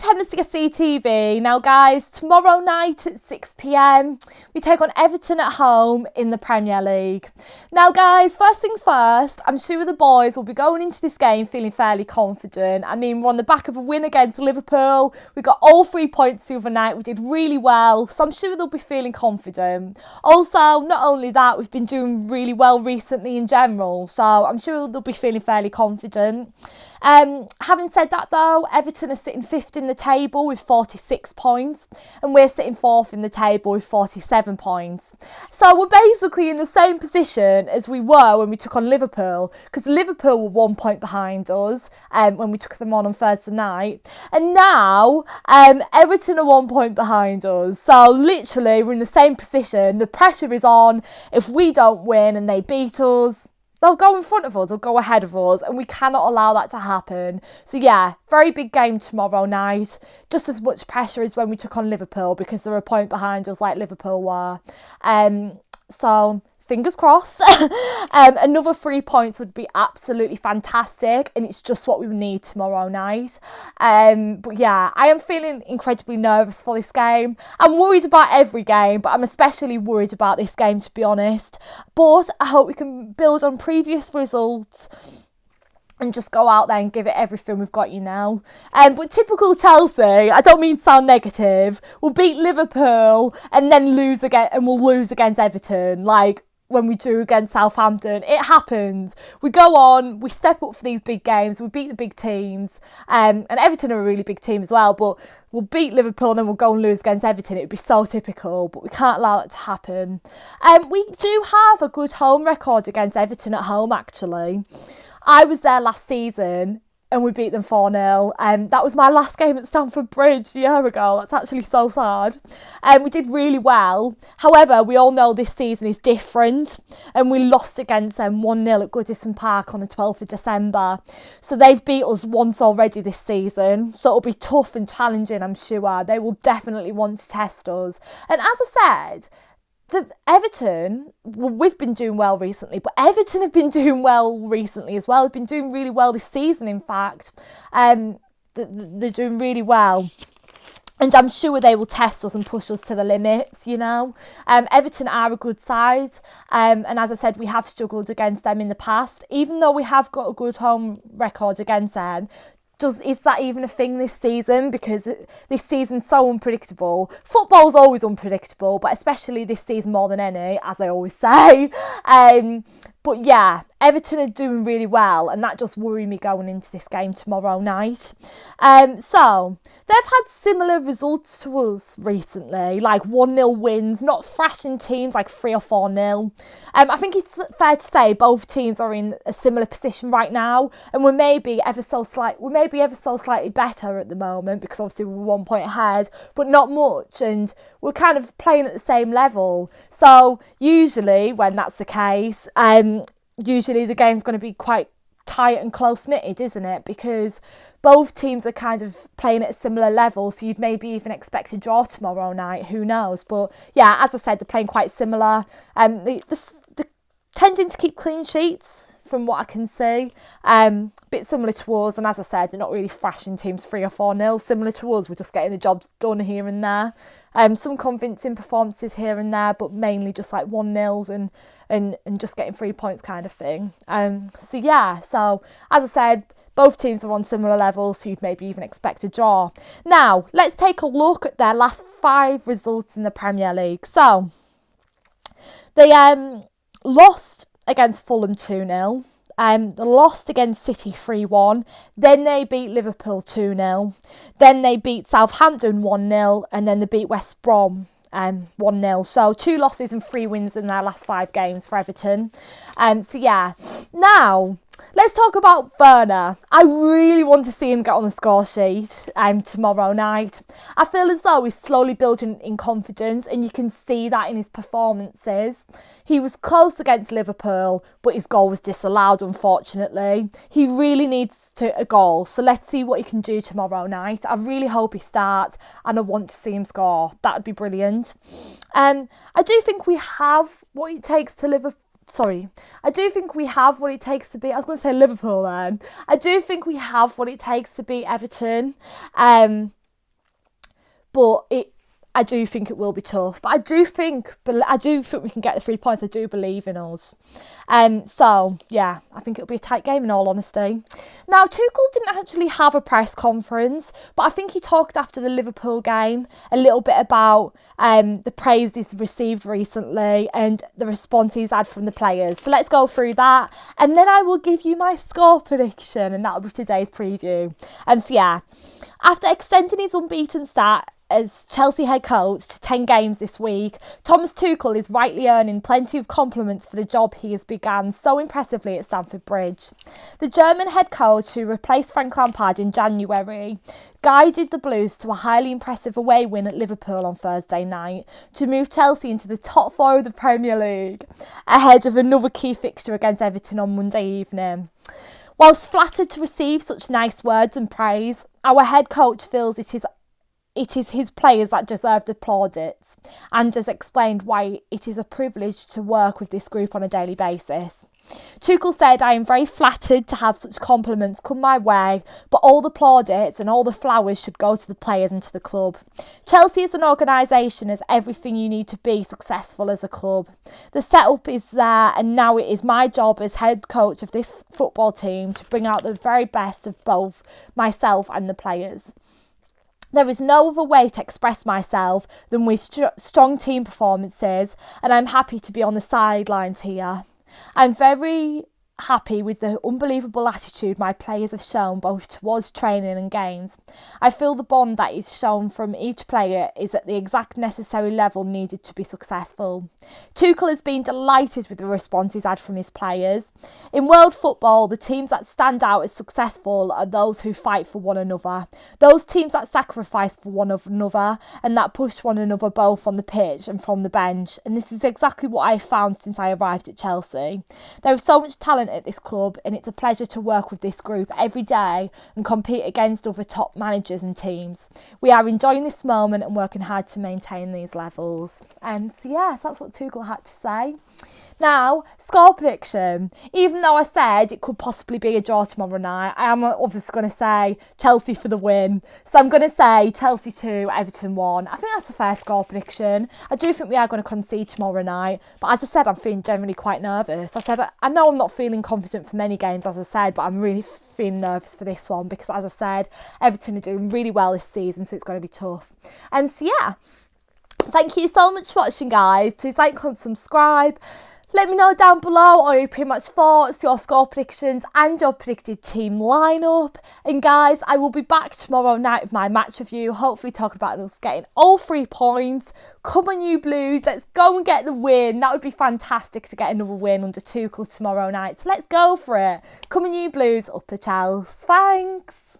to MSC TV. Now guys, tomorrow night at 6 p.m, we take on Everton at home in the Premier League. Now guys, first things first, I'm sure the boys will be going into this game feeling fairly confident. I mean, we're on the back of a win against Liverpool. We got all 3 points the other night. We did really well, so I'm sure they'll be feeling confident. Also, not only that, we've been doing really well recently in general, so I'm sure they'll be feeling fairly confident. Having said that though, Everton are sitting 5th in the table with 46 points and we're sitting 4th in the table with 47 points. So we're basically in the same position as we were when we took on Liverpool, because Liverpool were 1 point behind us when we took them on Thursday night, and now Everton are 1 point behind us. So literally we're in the same position. The pressure is on. If we don't win and they beat us, they'll go in front of us, they'll go ahead of us, and we cannot allow that to happen. So yeah, very big game tomorrow night. Just as much pressure as when we took on Liverpool, because they're a point behind us like Liverpool were. So fingers crossed. Another 3 points would be absolutely fantastic, and it's just what we need tomorrow night. But yeah, I am feeling incredibly nervous for this game. I'm worried about every game, but I'm especially worried about this game, to be honest. But I hope we can build on previous results and just go out there and give it everything we've got, you know. But typical Chelsea, I don't mean to sound negative, we'll beat Liverpool and then lose again, and we'll lose against Everton, like when we do against Southampton. It happens. We go on, we step up for these big games, we beat the big teams, and Everton are a really big team as well, but we'll beat Liverpool and then we'll go and lose against Everton. It would be so typical, but we can't allow that to happen. We do have a good home record against Everton at home, actually. I was there last season and we beat them 4-0. That was my last game at Stamford Bridge a year ago. That's actually so sad. We did really well. However, we all know this season is different, and we lost against them 1-0 at Goodison Park on the 12th of December. So they've beat us once already this season. So it'll be tough and challenging, I'm sure. They will definitely want to test us. And as I said, Everton, well, we've been doing well recently, but Everton have been doing well recently as well. They've been doing really well this season, in fact. They're doing really well. And I'm sure they will test us and push us to the limits, you know. Everton are a good side. And as I said, we have struggled against them in the past. Even though we have got a good home record against them, is that even a thing this season? Because this season's so unpredictable. Football's always unpredictable, but especially this season more than any, as I always say. But yeah, Everton are doing really well, and that does worry me going into this game tomorrow night. So they've had similar results to us recently, like 1-0 wins, not thrashing teams like 3 or 4-0. I think it's fair to say both teams are in a similar position right now, and we're maybe ever so slightly better at the moment, because obviously we're 1 point ahead, but not much, and we're kind of playing at the same level. So usually when that's the case, usually the game's going to be quite tight and close-knitted, isn't it? Because both teams are kind of playing at a similar level, so you'd maybe even expect a draw tomorrow night, who knows? But yeah, as I said, they're playing quite similar. They're tending to keep clean sheets from what I can see. Bit similar to us, and as I said, they're not really thrashing teams 3 or 4-0. Similar to us, we're just getting the jobs done here and there. Some convincing performances here and there, but mainly just like 1-0s and just getting 3 points kind of thing. So yeah, so as I said, both teams are on similar levels, so you'd maybe even expect a draw. Now, let's take a look at their last 5 results in the Premier League. So, they lost against Fulham 2-0. They lost against City 3-1. Then they beat Liverpool 2-0. Then they beat Southampton 1-0. And then they beat West Brom 1-0. So 2 losses and 3 wins in their last 5 games for Everton. So yeah. Now, let's talk about Werner. I really want to see him get on the score sheet tomorrow night. I feel as though he's slowly building in confidence, and you can see that in his performances. He was close against Liverpool, but his goal was disallowed, unfortunately. He really needs a goal, so let's see what he can do tomorrow night. I really hope he starts, and I want to see him score. That would be brilliant. I do think we have what it takes to I do think we have what it takes to beat... I was going to say Liverpool then. I do think we have what it takes to beat Everton. but I do think it will be tough, but I do think we can get the 3 points. I do believe in us. So yeah, I think it'll be a tight game in all honesty. Now, Tuchel didn't actually have a press conference, but I think he talked after the Liverpool game a little bit about the praise he's received recently and the response he's had from the players. So let's go through that, and then I will give you my score prediction, and that'll be today's preview. So yeah, after extending his unbeaten start as Chelsea head coach to 10 games this week, Thomas Tuchel is rightly earning plenty of compliments for the job he has begun so impressively at Stamford Bridge. The German head coach, who replaced Frank Lampard in January, guided the Blues to a highly impressive away win at Liverpool on Thursday night to move Chelsea into the top 4 of the Premier League, ahead of another key fixture against Everton on Monday evening. Whilst flattered to receive such nice words and praise, our head coach feels it is his players that deserve the plaudits, and has explained why it is a privilege to work with this group on a daily basis. Tuchel said, "I am very flattered to have such compliments come my way, but all the plaudits and all the flowers should go to the players and to the club. Chelsea as an organisation has everything you need to be successful as a club. The setup is there, and now it is my job as head coach of this football team to bring out the very best of both myself and the players. There is no other way to express myself than with strong team performances, and I'm happy to be on the sidelines here. I'm very happy with the unbelievable attitude my players have shown both towards training and games. I feel the bond that is shown from each player is at the exact necessary level needed to be successful." Tuchel has been delighted with the response he's had from his players. In world football, the teams that stand out as successful are those who fight for one another, those teams that sacrifice for one another and that push one another both on the pitch and from the bench. And this is exactly what I have found since I arrived at Chelsea. There is so much talent at this club, and it's a pleasure to work with this group every day and compete against other top managers and teams. We are enjoying this moment and working hard to maintain these levels. So yes, that's what Tuchel had to say. Now, score prediction. Even though I said it could possibly be a draw tomorrow night, I am obviously going to say Chelsea for the win. So I'm going to say Chelsea 2, Everton 1. I think that's a fair score prediction. I do think we are going to concede tomorrow night. But as I said, I'm feeling generally quite nervous. I know I'm not feeling confident for many games, as I said, but I'm really feeling nervous for this one because, as I said, Everton are doing really well this season, so it's going to be tough. So yeah, thank you so much for watching, guys. Please like, comment, subscribe. Let me know down below all your pretty much thoughts, your score predictions and your predicted team lineup. And guys, I will be back tomorrow night with my match review, hopefully talking about us getting all 3 points. Come on you Blues, let's go and get the win. That would be fantastic to get another win under Tuchel tomorrow night. So let's go for it. Come on you Blues, up the Chelsea. Thanks.